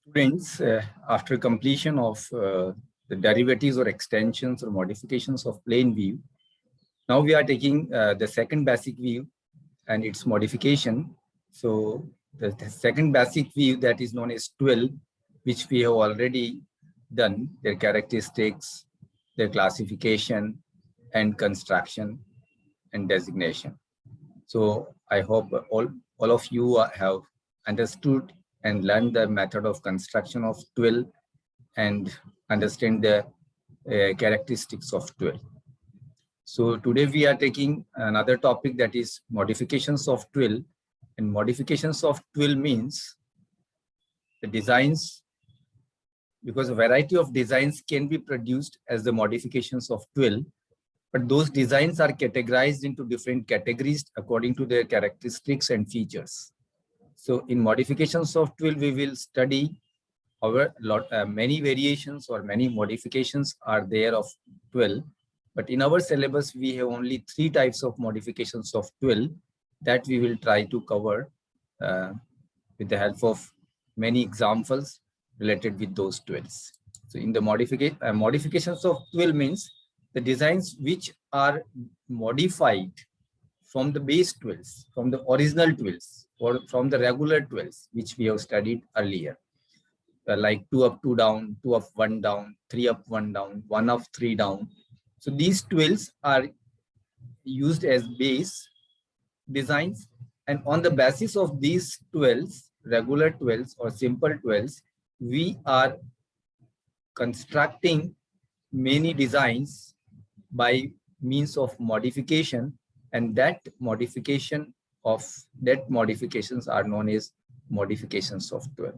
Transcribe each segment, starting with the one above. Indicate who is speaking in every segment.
Speaker 1: Students, after completion of the derivatives or extensions or modifications of plane view, now we are taking the second basic view and its modification. So the second basic view, that is known as 12, which we have already done, their characteristics, their classification and construction and designation. So I hope all of you have understood and learned the method of construction of 12 and understand the characteristics of 12. So today we are taking another topic, that is modifications of 12. And modifications of 12 means the designs, because a variety of designs can be produced as the modifications of 12. But those designs are categorized into different categories according to their characteristics and features. So in modifications of 12, we will study many variations or many modifications are there of 12. But in our syllabus, we have only 3 types of modifications of 12 that we will try to cover with the help of many examples related with those 12s. So in the modifications of 12 means the designs which are modified from the base 12s, from the original 12s, or from the regular 12s, which we have studied earlier, like 2 up, 2 down, 2 up, 1 down, 3 up, 1 down, 1 up, 3 down. So these 12s are used as base designs, and on the basis of these 12s, regular 12s or simple 12s, we are constructing many designs by means of modification, and that modifications are known as modifications of 12.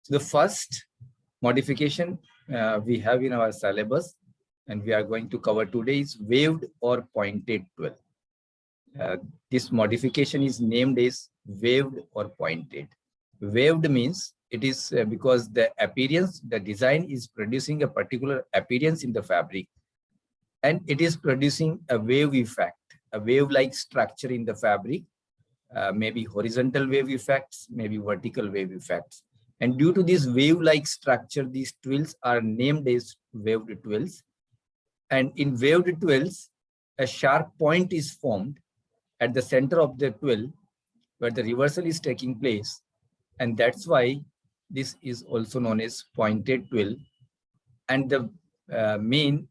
Speaker 1: So the first modification we have in our syllabus and we are going to cover today is waved or pointed 12. This modification is named as waved or pointed. Waved means it is because the design is producing a particular appearance in the fabric, and it is producing a wave effect, a wave-like structure in the fabric, maybe horizontal wave effects, maybe vertical wave effects. And due to this wave-like structure, these 12s are named as waved 12s. And in waved 12s, a sharp point is formed at the center of the 12 where the reversal is taking place. And that's why this is also known as pointed 12. And the main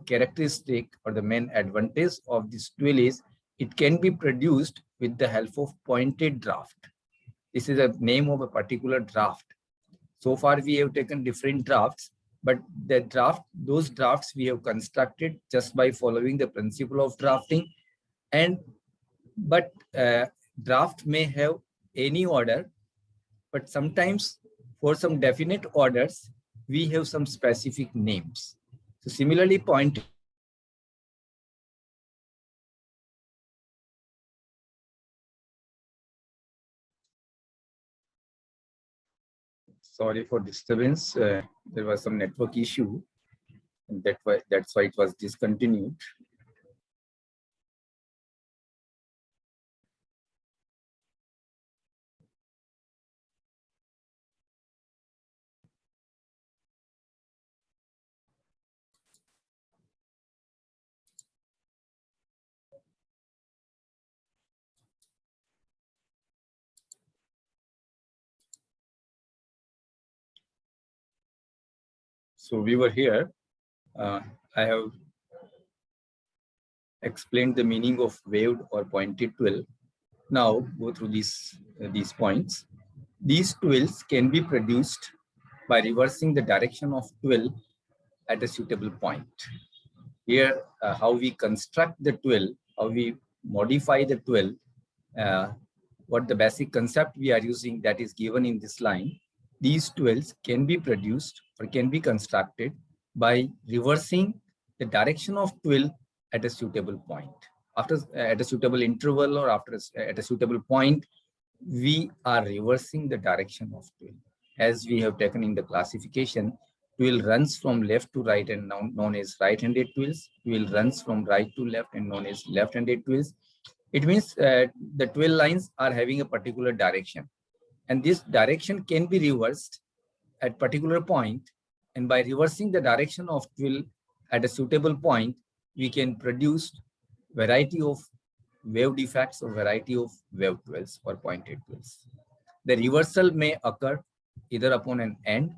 Speaker 1: characteristic or the main advantage of this 12 is it can be produced with the help of pointed draft. This is a name of a particular draft. So far we have taken different drafts, but those drafts we have constructed just by following the principle of drafting. But draft may have any order, but sometimes for some definite orders, we have some specific names. So similarly, pointed. Sorry for disturbance. There was some network issue, and that's why it was discontinued. So we were here. I have explained the meaning of waved or pointed 12. Now go through these points. These 12s can be produced by reversing the direction of 12 at a suitable point. Here, how we construct the 12, how we modify the 12, what the basic concept we are using, that is given in this line. These 12s can be produced or can be constructed by reversing the direction of 12 at a suitable point. After at a suitable interval or at a suitable point, we are reversing the direction of 12. As we have taken in the classification, 12 runs from left to right and known as right-handed 12s. 12 runs from right to left and known as left-handed 12s. It means the 12 lines are having a particular direction. and this direction can be reversed at particular point, and by reversing the direction of twill at a suitable point, we can produce variety of wave defects or variety of wave twills or pointed twills. The reversal may occur either upon an end,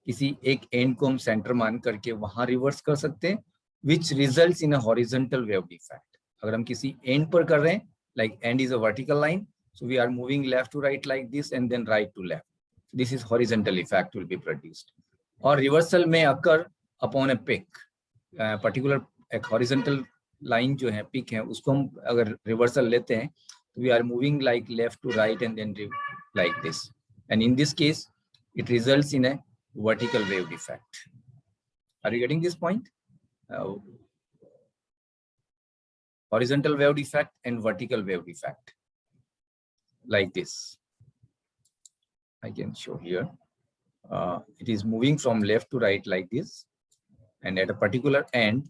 Speaker 1: किसी एक end को हम center मान करके वहां reverse कर सकते हैं, which results in a horizontal wave defect. अगर हम किसी end पर कर रहे हैं, like end is a vertical line, so we are moving left to right like this and then right to left. This is horizontal effect will be produced. Or reversal may occur upon a peak. Particular एक horizontal line जो है peak है, उसको हम अगर reversal लेते हैं, we are moving like left to right and then like this. And in this case, it results in a vertical wave defect. Are you getting this point? Horizontal wave defect and vertical wave defect. Like this. I can show here. It is moving from left to right like this. And at a particular end,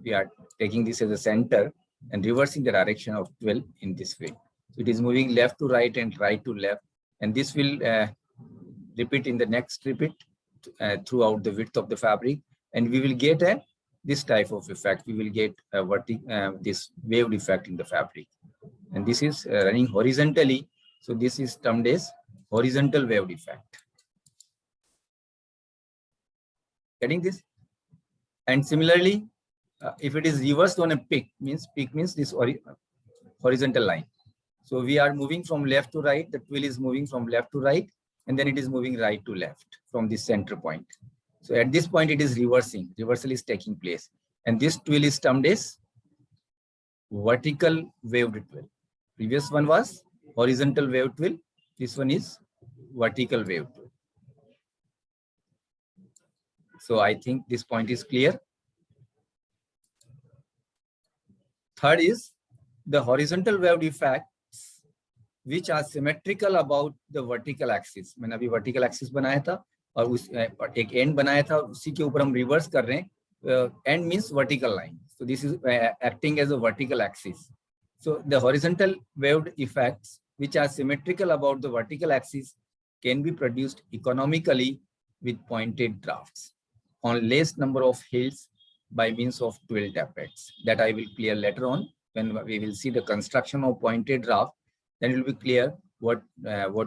Speaker 1: we are taking this as a center and reversing the direction of twill in this way. So it is moving left to right and right to left. And this will repeat in the next repeat throughout the width of the fabric. And we will get this type of effect. We will get this wave effect in the fabric. And this is running horizontally. So this is termed as horizontal wave effect. Getting this? And similarly, if it is reversed on a peak means this horizontal line. So we are moving from left to right. The twill is moving from left to right, and then it is moving right to left from this center point. So at this point, it is reversing. Reversal is taking place. And this twill is termed as vertical waved twill. Previous one was horizontal wave twill. This one is vertical wave twill. So I think this point is clear. Third is the horizontal wave effects which are symmetrical about the vertical axis. मैंने अभी vertical axis बनाया था और उस एक end बनाया था, उसी के ऊपर हम reverse कर रहे हैं. End means vertical line. So this is acting as a vertical axis. So the horizontal waved effects which are symmetrical about the vertical axis can be produced economically with pointed drafts on less number of hills by means of twill tappets. That I will clear later on when we will see the construction of pointed draft. Then it will be clear what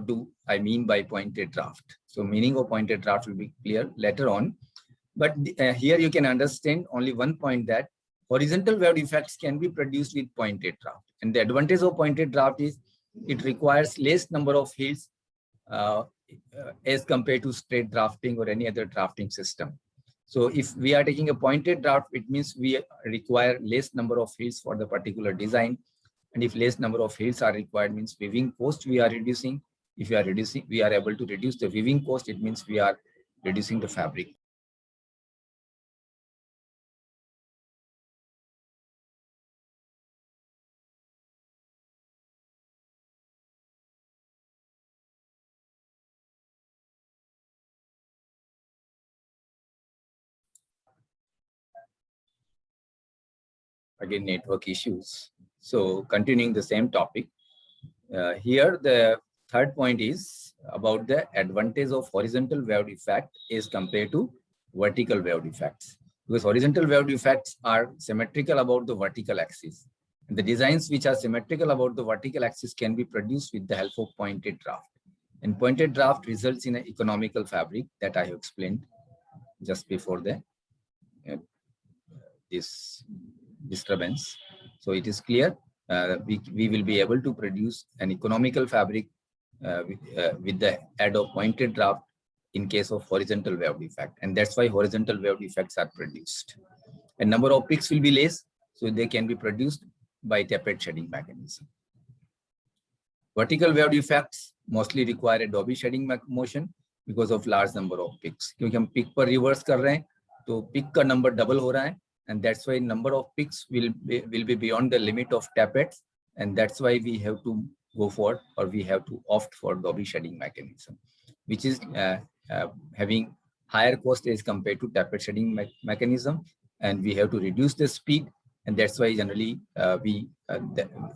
Speaker 1: do I mean by pointed draft. So meaning of pointed draft will be clear later on. But here you can understand only one point, that horizontal wave effects can be produced with pointed draft. And the advantage of pointed draft is it requires less number of hills as compared to straight drafting or any other drafting system. So if we are taking a pointed draft, it means we require less number of hills for the particular design. And if less number of hills are required, means weaving cost we are reducing. If we are able to reduce the weaving cost, it means we are reducing the fabric. Again, network issues. So continuing the same topic, here the third point is about the advantage of horizontal wave effect as compared to vertical wave effects. Because horizontal wave effects are symmetrical about the vertical axis. And the designs which are symmetrical about the vertical axis can be produced with the help of pointed draft. And pointed draft results in an economical fabric that I have explained just before this disturbance. So it is clear we will be able to produce an economical fabric with the aid of pointed draft in case of horizontal wave effect. And that's why horizontal wave effects are produced. And number of peaks will be less, so they can be produced by tappet shedding mechanism. Vertical wave effects mostly require a Dobby shedding motion because of large number of peaks. क्योंकि हम peak पर reverse कर रहे हैं, तो peak का number double हो रहा है. And that's why number of peaks will be beyond the limit of tappets, and that's why we have to go for, or we have to opt for Dobby shedding mechanism, which is having higher cost as compared to tappet shedding mechanism, and we have to reduce the speed, and that's why generally the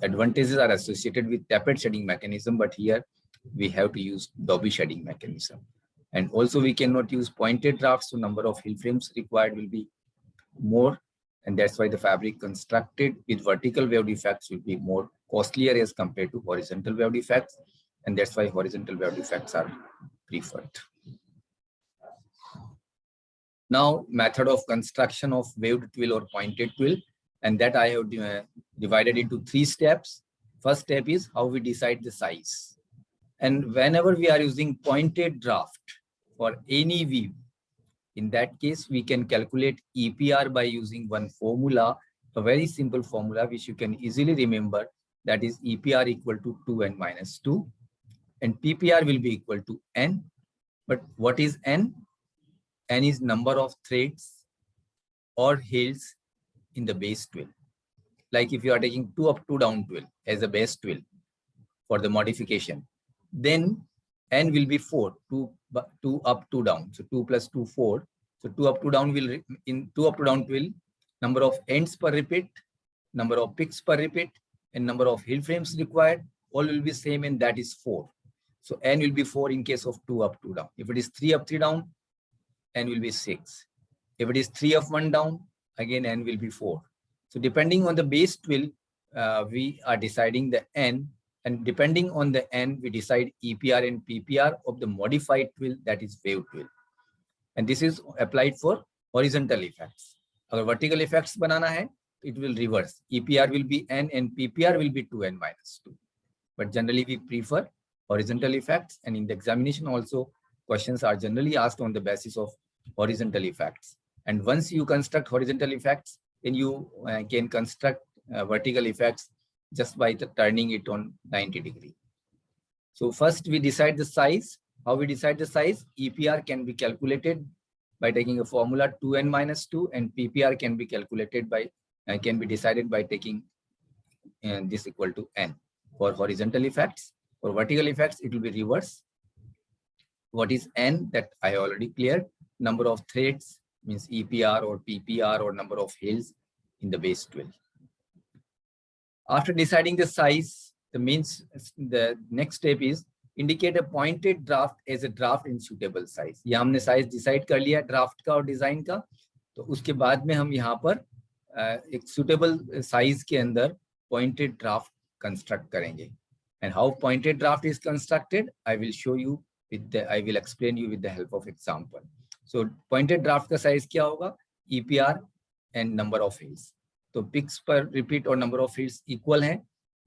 Speaker 1: advantages are associated with tappet shedding mechanism, but here we have to use Dobby shedding mechanism. And also we cannot use pointed drafts, so number of hill frames required will be more. And that's why the fabric constructed with vertical wave defects will be more costlier as compared to horizontal wave defects. And that's why horizontal wave defects are preferred. Now, method of construction of waved twill or pointed twill, and that I have divided into 3 steps. First step is how we decide the size. And whenever we are using pointed draft for any view, in that case, we can calculate EPR by using one formula, a very simple formula which you can easily remember, that is EPR equal to 2n minus 2, and PPR will be equal to n. But what is n? N is number of threads or hills in the base twill. Like if you are taking 2 up 2 down twill as a base twill for the modification, then n will be 4, 2 up 2 down. So 2 plus 2, 4. So 2 up 2 down will, in 2 up 2 down twill, number of ends per repeat, number of picks per repeat, and number of hill frames required, all will be same, and that is 4. So n will be 4 in case of 2 up 2 down. If it is 3 up 3 down, n will be 6. If it is 3 up 1 down, again n will be 4. So depending on the base twill, we are deciding the n, and depending on the n, we decide EPR and PPR of the modified twill, that is wave twill. And this is applied for horizontal effects. Agar vertical effects banana hai, it will reverse. EPR will be n and PPR will be 2n minus 2. But generally we prefer horizontal effects, and in the examination also, questions are generally asked on the basis of horizontal effects. And once you construct horizontal effects, then you can construct vertical effects just by turning it on 90 degrees. So first we decide the size. How we decide the size? EPR can be calculated by taking a formula 2n minus 2, and PPR can be calculated by, can be decided by taking this equal to n for horizontal effects. For vertical effects, it will be reverse. What is n? That I already cleared. Number of threads means EPR or PPR, or number of hills in the base twill. After deciding the size, the next step is indicate a pointed draft as a draft in suitable size. ये हमने size decide कर लिया draft का और design का, तो उसके बाद में हम यहाँ पर एक suitable size के अंदर pointed draft construct करेंगे. And how pointed draft is constructed, I will show you with the, I will explain you with the help of example. So pointed draft का size क्या होगा? EPR and number of hills. तो pics पर repeat और number of fields equal हैं,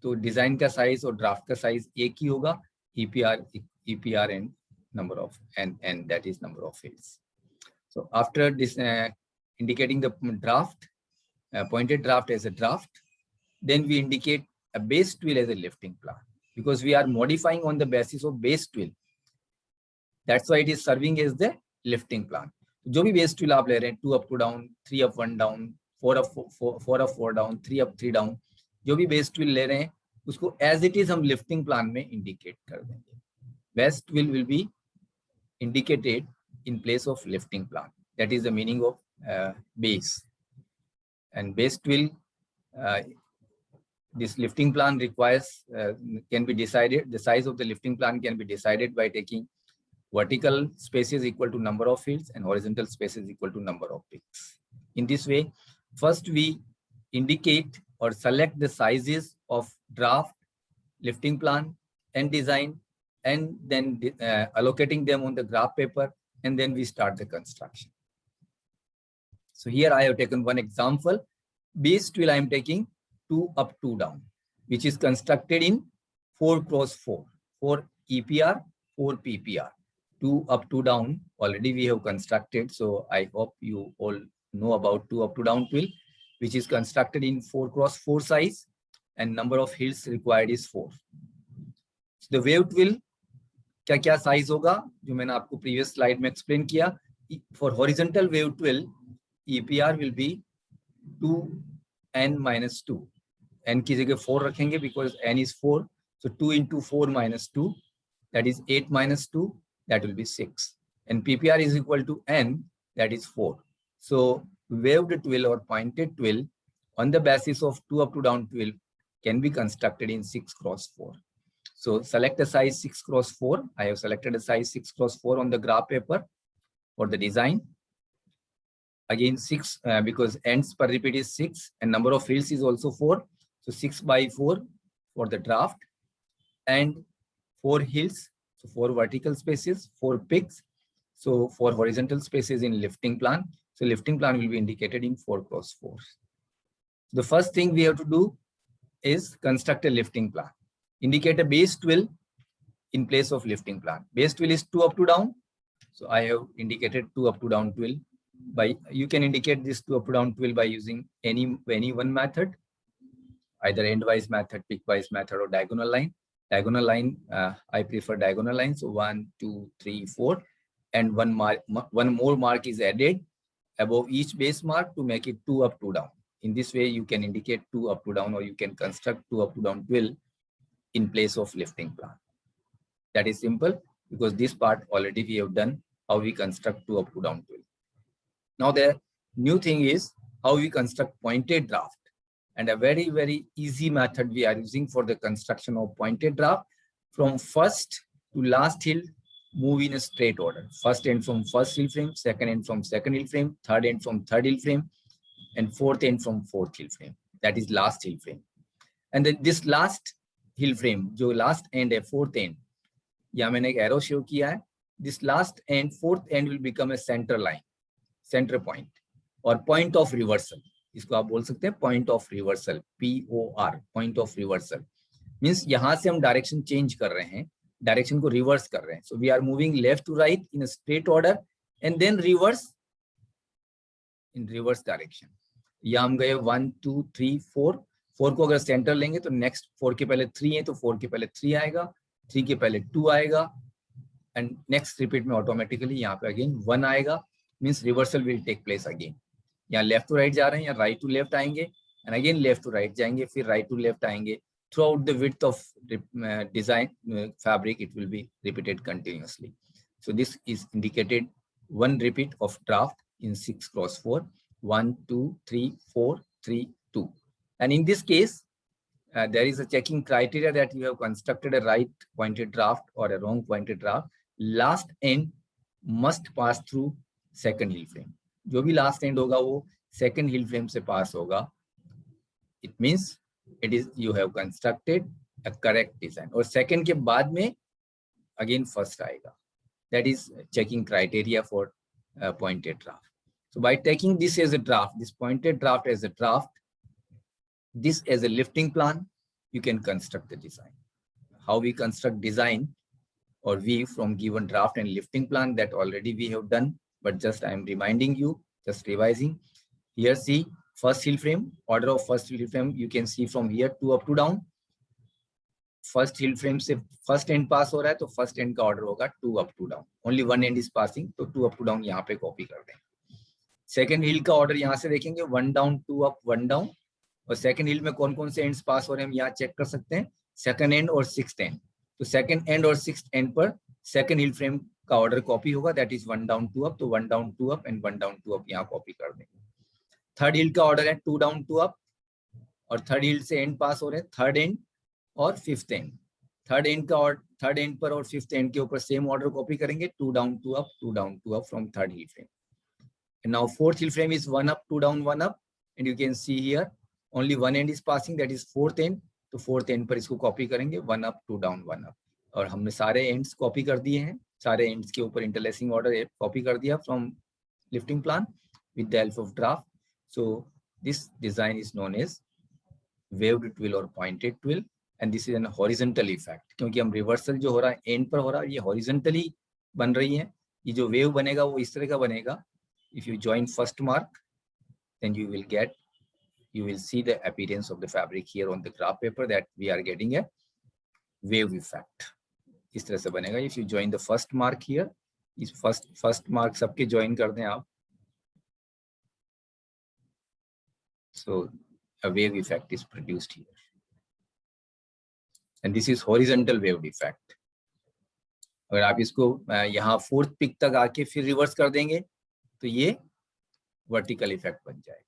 Speaker 1: तो design का size और ड्राफ्ट का साइज एक ही होगा. EPR and number of and that is number of fields. So after this indicating the draft, pointed draft as a draft, then we indicate a base twill as a lifting plan, because we are modifying on the basis of base twill. That's why it is serving as the lifting plan. जो भी base twill आप ले रहे हैं, 2 up 2 down, 3 up 1 down, 4 up 4 down, 3 up 3 down, जो भी base twill ले रहे हैं, उसको as it is हम lifting plan में indicate कर देंगे. Base twill will be indicated in place of lifting plan. That is the meaning of base. And base twill, this lifting plan requires, can be decided, the size of the lifting plan can be decided by taking vertical spaces equal to number of fields and horizontal spaces equal to number of picks. In this way, first we indicate or select the sizes of draft, lifting plan, and design, and then allocating them on the graph paper, and then we start the construction. So here I have taken one example. Base twill I am taking 2 up 2 down, which is constructed in 4 cross 4, 4 EPR, 4 PPR. 2 up 2 down already we have constructed, so I hope you all know about 2 up 2 down twill, which is constructed in 4 cross 4 size, and number of hills required is 4. So the wave twill क्या size होगा, जो मैंने आपको previous slide में explain किया. For horizontal wave twill, EPR will be 2n minus 2. n की जगह 4 रखेंगे because n is 4. So 2 into 4 minus 2, that is 8 minus 2, that will be 6. And PPR is equal to n, that is 4. So waved twill or pointed twill on the basis of 2 up 2 down twill can be constructed in 6 cross 4. So select a size 6x4. I have selected a size 6x4 on the graph paper for the design. Again 6 because ends per repeat is 6 and number of fields is also 4. So 6x4 for the draft and 4 hills. So 4 vertical spaces, 4 peaks. So 4 horizontal spaces in lifting plan. So lifting plan will be indicated in 4x4. The first thing we have to do is construct a lifting plan. Indicate a base twill in place of lifting plan. Base twill is 2 up, 2 down. So I have indicated 2 up, 2 down twill. You can indicate this 2 up, 2 down twill by using any one method, either endwise method, peakwise method, or diagonal line. Diagonal line, I prefer diagonal line. So 1, 2, 3, 4, and one more mark is added above each base mark to make it 2 up, 2 down. In this way, you can indicate 2 up, 2 down, or you can construct 2 up, 2 down twill in place of lifting plan. That is simple because this part already we have done how we construct 2 up, 2 down twill. Now the new thing is how we construct pointed draft, and a very easy method we are using for the construction of pointed draft. From first to last hill, move in a straight order. First end from first hill frame, second end from second hill frame, third end from third hill frame, and fourth end from fourth hill frame. That is last hill frame. And then this last hill frame, जो last end है, fourth end, यहाँ मैंने एक arrow show किया है. This last end, fourth end will become a center line, center point, or point of reversal. इसको आप बोल सकते हैं point of reversal, POR, point of reversal. Means यहाँ से हम direction change कर रहे हैं, direction को reverse कर रहे हैं. So we are moving left to right in a straight order and then reverse in reverse direction. यहाँ हम गए 1, 2, 3, 4. 4 को अगर सेंटर लेंगे तो नेक्स्ट 4 के पहले 3 है तो 4 के पहले 3 आएगा, 3 के पहले 2 आएगा, एंड नेक्स्ट रिपीट में ऑटोमेटिकली यहाँ पे अगेन 1 आएगा. Means reversal will take place again. यहाँ लेफ्ट टू राइट जा रहे हैं, या राइट टू लेफ्ट आएंगे, and again left to right जाएंगे, फिर राइट टू लेफ्ट आएंगे. Throughout the width of design fabric it will be repeated continuously. So this is indicated one repeat of draft in 6x4. 1, 2, 3, 4, 3, 2. And in this case, there is a checking criteria that you have constructed a right pointed draft or a wrong pointed draft. Last end must pass through second hill frame. जो भी last end होगा वो second hill frame से pass होगा. It means you have constructed a correct design. और second के बाद में again first आएगा. That is checking criteria for pointed draft. So by taking this as a draft, this pointed draft as a draft, this as a lifting plan, you can construct the design. How we construct design or view from given draft and lifting plan, that already we have done, but just I am reminding you, just revising. Here see first hill frame, order of first hill frame, you can see from here 2 up, 2 down. First hill frame से first and पास हो रहा है तो first and का order होगा 2 up 2 down. Only one and is passing, तो 2 up 2 down यहाँ पे कॉपी कर दें. सेकंड हिल का ऑर्डर यहाँ से देखेंगे 1 डाउन 2 अप 1 डाउन. और सेकंड हिल में कौन कौन से एंड्स पास हो रहे हैं हम यहाँ चेक कर सकते हैं, सेकंड एंड और सिक्स्थ एंड. तो सेकंड एंड और सिक्स्थ एंड पर सेकंड हिल फ्रेम का ऑर्डर कॉपी होगा, दैट इज 1 डाउन 2 अप. तो 1 down 2 up and 1 down 2 up यहाँ कॉपी कर देंगे. थर्ड हिल का ऑर्डर है 2 डाउन 2 अप, और थर्ड हिल से एंड पास हो रहे हैं थर्ड एंड और फिफ्थ एंड. थर्ड एंड का और थर्ड एंड पर और फिफ्थ एंड के ऊपर सेम ऑर्डर कॉपी करेंगे, 2 down 2 up 2 down 2 up from third hill frame. And now fourth hill frame is 1 up 2 down 1 up, and you can see here only one and is passing, that is fourth and. तो fourth and पर इसको copy करेंगे 1 up 2 down 1 up. और हमने सारे ends copy कर दिए हैं, सारे एंड्स के ऊपर इंटरलेसिंग ऑर्डर कॉपी कर दिया from lifting plan with the help of draft. So this design is known as waved twill और pointed twill. And this is an horizontal effect, क्योंकि हम रिवर्सल जो हो रहा है एंड पर हो रहा है, ये हॉरिजॉन्टली बन रही है. ये जो वेव बनेगा वो इस तरह का बनेगा. If you join first mark then you will see the appearance of the fabric here on the graph paper, that we are getting a wave effect. इस तरह से बनेगा. If you join the first mark here, इस first mark सबके join कर दें आप, so a wave effect is produced here. And this is horizontal wave effect. अगर आप इसको यहाँ फोर्थ पिक तक आके फिर रिवर्स कर देंगे तो ये वर्टिकल इफेक्ट बन जाएगा.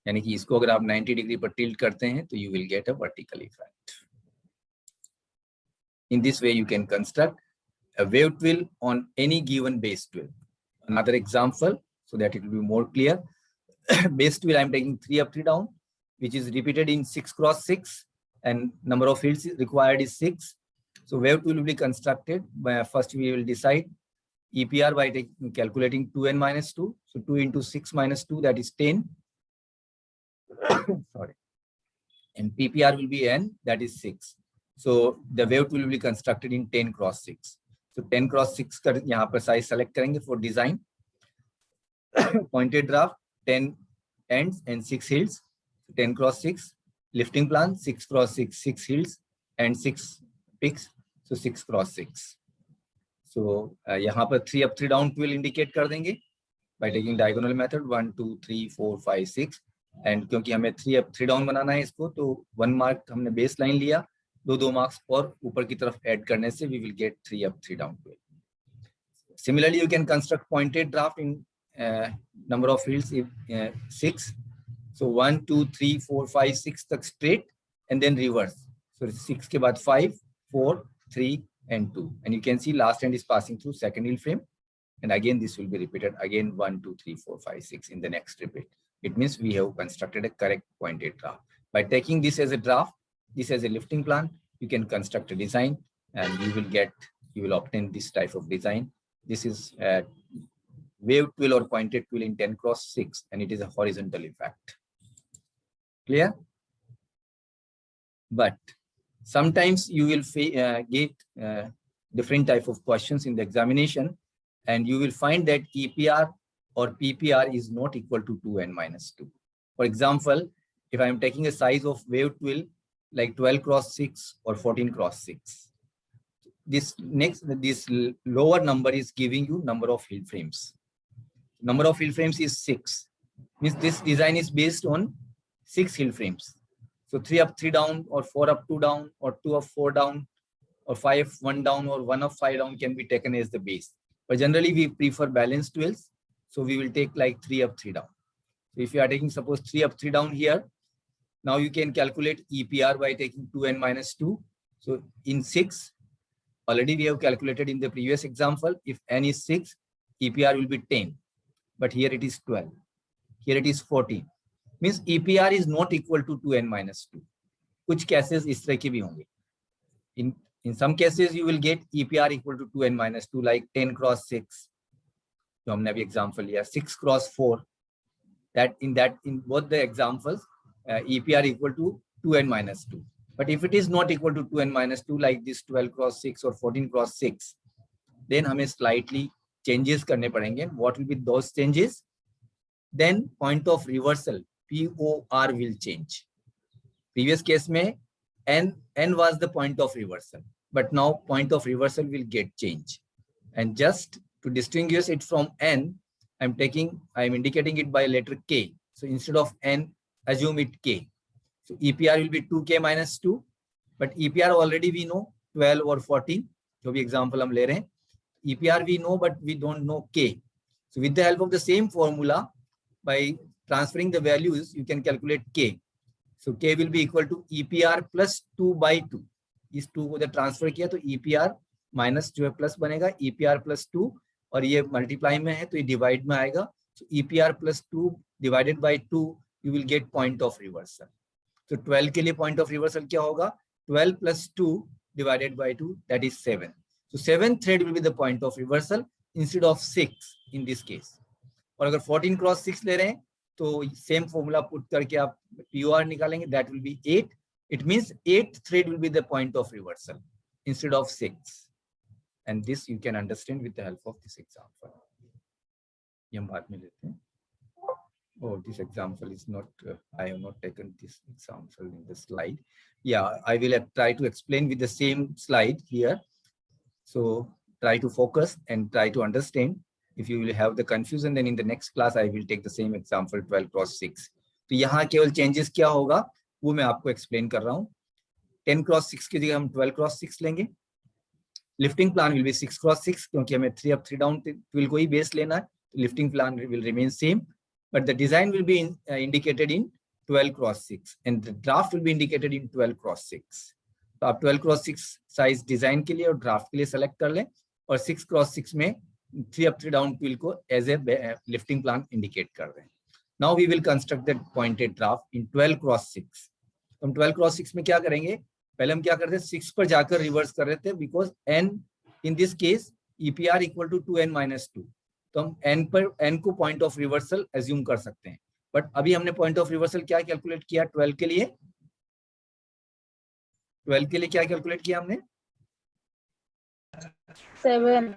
Speaker 1: यानी कि इसको अगर आप 90 डिग्री पर टिल्ट करते हैं तो you will get a vertical effect. In this way, you can construct a wave twill on any given base twill. Another example, so that it will be more clear. Base twill, I'm taking 3 up, 3 down, which is repeated in 6 cross 6, and number of fields required is 6. So wave twill will be constructed. First, we will decide EPR by calculating 2n minus 2. So 2 into 6 minus 2, that is 10. Sorry. And PPR will be n, that is 6. So the wave twill will be constructed in 10 cross 6. So 10 cross 6 का यहाँ पर size select करेंगे for design. Pointed draft, 10 ends and 6 hills. 10 cross 6. Lifting plan, 6 cross 6, 6 hills and 6 peaks. So 6 cross 6. So यहाँ पर 3 up 3 down twill indicate कर देंगे by taking diagonal method 1 2 3 4 5 6. And क्योंकि हमें 3 up 3 down बनाना है इसको, तो 1 मार्क हमने बेस लाइन लिया, 2 मार्क्स और ऊपर की तरफ ऐड करने से we will get 3 up 3 down twill. Similarly, you can construct pointed draft in number of fields 6. So 1 2 3 4 5 6 तक straight and then reverse. So 6 के बाद 5 4 3 and 2, and you can see last end is passing through second hill frame, and again this will be repeated again 1 2 3 4 5 6 in the next repeat. It means we have constructed a correct pointed draft. By taking this as a draft, this as a lifting plan, you can construct a design, and you will obtain this type of design. This is a wave twill or pointed twill in 10 cross 6, and it is a horizontal effect. Clear? But sometimes you will get different type of questions in the examination, and you will find that EPR or PPR is not equal to 2n minus 2. For example, if I am taking a size of wave twill like 12 cross 6 or 14 cross 6, this lower number is giving you number of hill frames. Number of hill frames is 6. Means this design is based on 6 hill frames. So 3 up 3 down or 4 up 2 down or 2 up 4 down or 5 1 down or 1 up 5 down can be taken as the base. But generally we prefer balanced twills. So we will take like 3 up 3 down. So if you are taking suppose 3 up 3 down here, now you can calculate EPR by taking 2n minus 2. So in 6, already we have calculated in the previous example, if n is 6, EPR will be 10. But here it is 12. Here it is 14. Means EPR is not equal to 2n minus 2. कुछ cases इस तरह के भी होंगे. In some cases you will get EPR equal to 2n minus 2, like 10 cross 6. जो हमने अभी example लिया, 6 cross 4. In both the examples, EPR equal to 2n minus 2. But if it is not equal to 2n minus 2, like this 12 cross 6 or 14 cross 6, then हमें slightly changes करने पड़ेंगे. What will be those changes? Then point of reversal, POR will change. Previous case में n was the point of reversal, but now point of reversal will get changed. And just to distinguish it from n, I'm indicating it by letter K. So instead of n, assume it K. So EPR will be 2K minus 2, but EPR already we know 12 or 14. जो भी example हम ले रहे हैं, EPR we know, but we don't know K. So with the help of the same formula, by transferring the values, you can calculate K. So K will be equal to EPR plus 2 by 2. इस 2 को जब transfer किया तो EPR minus जो है plus बनेगा, EPR plus 2, और ये multiply में है तो ये divide में आएगा. So EPR plus 2 divided by 2, you will get point of reversal. So 12 के लिए point of reversal क्या होगा? 12 plus 2 divided by 2, that is 7. So 7th thread will be the point of reversal instead of 6 in this case. और अगर 14 cross 6 ले रहे हैं तो same formula put करके आप POR निकालेंगे, that will be 8. It means 8th thread will be the point of reversal instead of 6. And this you can understand with the help of this example. ये हम बाद में लेते हैं. Oh, this example is not, I have not taken this example in the slide. Yeah, I will try to explain with the same slide here. So try to focus and try to understand. If you will have the confusion, then in the next class, I will take the same example 12 cross 6. तो यहाँ केवल changes क्या होगा वो मैं आपको explain कर रहा हूँ. 10 cross 6 की जगह हम 12 cross 6 लेंगे. Lifting plan will be 6 cross 6 क्योंकि हमें 3 up 3 down twill को ही base लेना है. Lifting plan will remain same, but the design will be indicated in 12 cross 6 and the draft will be indicated in 12 cross 6. तो आप 12x6 size design के लिए और ड्राफ्ट के लिए सेलेक्ट कर लें और 6x6 में 3 up 3 down टूल को as a lifting plan indicate कर दें। Now we will construct the pointed draft in 12x6। हम 12x6 में क्या करेंगे, पहले हम क्या करते हैं 6 पर जाकर रिवर्स कर रहे थे, because n in this case EPR equal to 2n-2, तो हम n को पॉइंट ऑफ रिवर्सल एज्यूम कर सकते हैं। बट अभी हमने पॉइंट ऑफ रिवर्सल क्या कैलकुलेट किया 12 के लिए, 12 के लिए क्या कैलकुलेट किया हमने 7,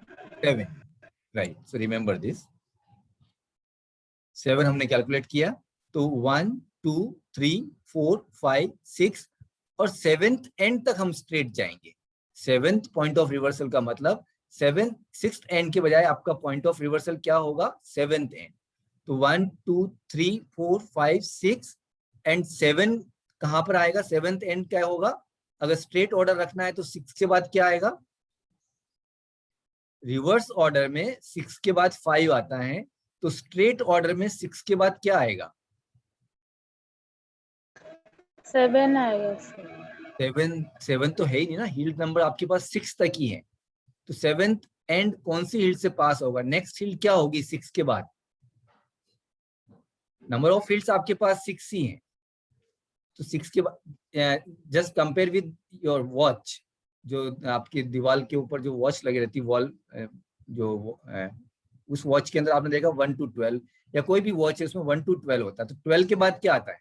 Speaker 1: राइट। सो रिमेंबर दिस 7 हमने कैलकुलेट किया, तो 1 2 3 4 5 6 और 7th एंड तक हम स्ट्रेट जाएंगे। 7th पॉइंट ऑफ रिवर्सल का मतलब 6th एंड के बजाय आपका पॉइंट ऑफ रिवर्सल क्या होगा 7th एंड। तो 1 2 3 4 5 6 एंड 7 कहां पर आएगा, 7th एंड क्या होगा, अगर स्ट्रेट ऑर्डर रखना है तो 6 के बाद क्या आएगा, रिवर्स ऑर्डर में 6 के बाद 5 आता है, तो स्ट्रेट ऑर्डर में 6 के बाद क्या आएगा
Speaker 2: 7 आएगा।
Speaker 1: 7 तो है ही नहीं ना, हिल नंबर आपके पास 6 तक ही है, तो 7th एंड कौन सी हिल से पास होगा, नेक्स्ट हिल क्या होगी 6 के बाद, नंबर ऑफ हिल्स आपके पास 6 ही है, तो 6 के बाद just compare with your watch, जो आपकी दीवार के ऊपर जो वॉच लगी रहती है वॉल, जो उस वॉच के अंदर आपने देखा 1 to 12 या कोई भी वॉच है उसमें 1 to 12 होता है, तो 12 के बाद क्या आता है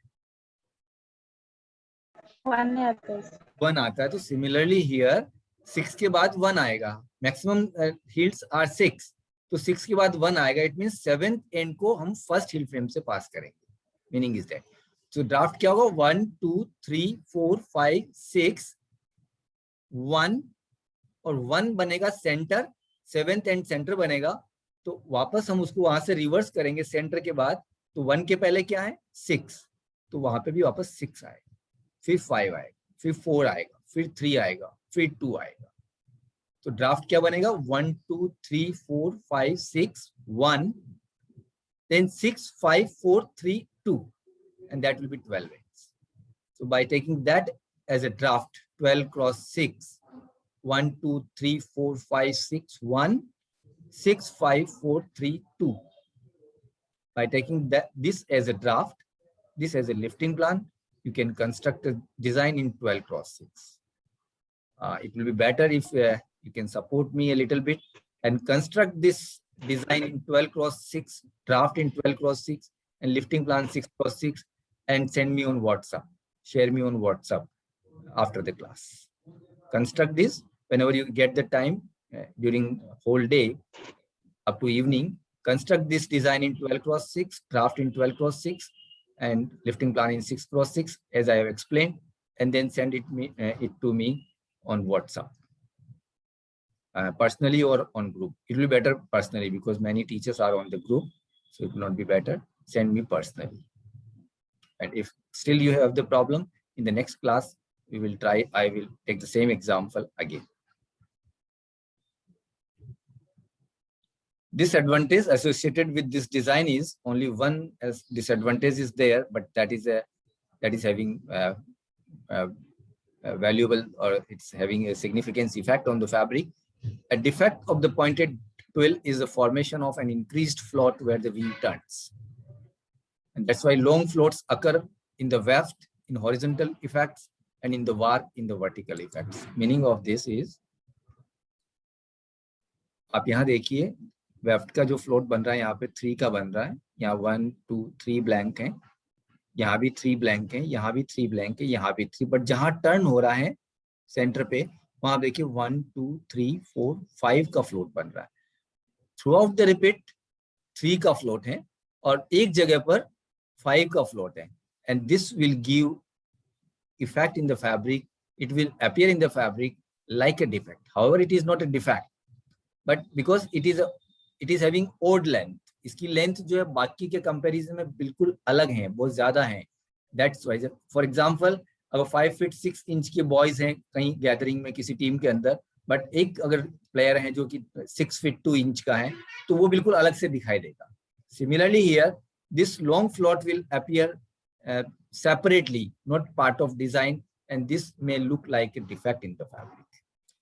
Speaker 1: 1 आता है। तो सिमिलरली हियर 6 के बाद 1 आएगा, मैक्सिमम हिल्स आर 6, तो 6 के बाद 1 आएगा, इट मींस 7th एंड को हम फर्स्ट हिल फ्रेम से पास करेंगे, मीनिंग इज दैट। तो ड्राफ्ट क्या होगा 1 2 3 4 5 6 1 और 1 बनेगा सेंटर, 7th एंड सेंटर बनेगा, तो वापस हम उसको वहां से रिवर्स करेंगे सेंटर के बाद, तो 1 के पहले क्या है 6, तो वहां पे भी वापस 6 आएगा, फिर 5 आएगा, फिर 4 आएगा, फिर 3 आएगा, फिर 2 आएगा। तो ड्राफ्ट क्या बनेगा 1 2 3 4 5 6 1 then 6 5 4 3 2 and that will be 12 ends. So by taking that as a draft 12x6 1 2 3 4 5 6 1 6 5 4 3 2, by taking this as a draft, this as a lifting plan, you can construct a design in 12x6. It will be better if you can support me a little bit and construct this design in 12x6, draft in 12x6 and lifting plan 6x6 and send me on WhatsApp, share me on WhatsApp after the class. Construct this whenever you get the time during whole day up to evening. Construct this design in 12x6, draft in 12x6 and lifting plan in 6x6 as I have explained, and then send it to me on WhatsApp, personally or on group. It will be better personally because many teachers are on the group, so it will not be better. Send me personally. And if still you have the problem, in the next class, we will try, I will take the same example again. Disadvantage associated with this design is only one as disadvantage is there, but that is having valuable, or it's having a significant effect on the fabric. A defect of the pointed twill is the formation of an increased float where the weave turns. And that's why long floats occur in the weft in horizontal effects and in the warp in the vertical effects. Meaning of this is, आप यहाँ देखिए weft का जो float बन रहा है, यहाँ पे 3 का बन रहा है, यहाँ 1 2 3 ब्लैंक है, यहाँ भी 3 ब्लैंक है, यहाँ भी 3 ब्लैंक है, यहाँ भी 3, बट जहाँ टर्न हो रहा है सेंटर पे वहां देखिए 1 2 3 4 5 का फ्लोट बन रहा है। थ्रू आउट द रिपीट 3 का फ्लोट है और एक जगह पर 5 का फ्लोट है, and this will give effect in the fabric, it will appear in the fabric like a defect. However it is not a defect, but because it is having odd length, इसकी length जो है बाकी के comparison में बिल्कुल अलग है, बहुत ज्यादा है. दैट्स वाइज फॉर एग्जांपल अगर 5 फीट 6 इंच के बॉयज हैं कहीं गैदरिंग में किसी टीम के अंदर, बट एक अगर प्लेयर है जो कि 6 फीट 2 इंच का है, तो वो बिल्कुल अलग से दिखाई देगा. Similarly here this long float will appear separately, not part of design, and this may look like a defect in the fabric.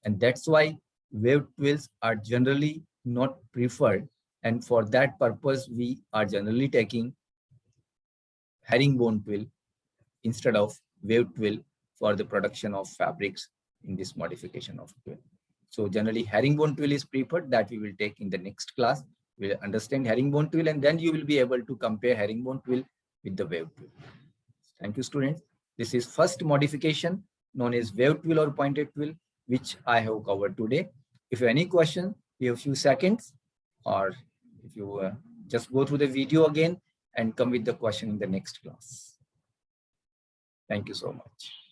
Speaker 1: And that's why wave twills are generally not preferred. And for that purpose, we are generally taking herringbone twill instead of wave twill for the production of fabrics in this modification of twill. So generally herringbone twill is preferred, that we will take in the next class. We'll understand herringbone twill, and then you will be able to compare herringbone twill with the wave twill. Thank you, students. This is first modification known as wave twill or pointed twill, which I have covered today. If you have any question, we have a few seconds, or if you just go through the video again and come with the question in the next class. Thank you so much.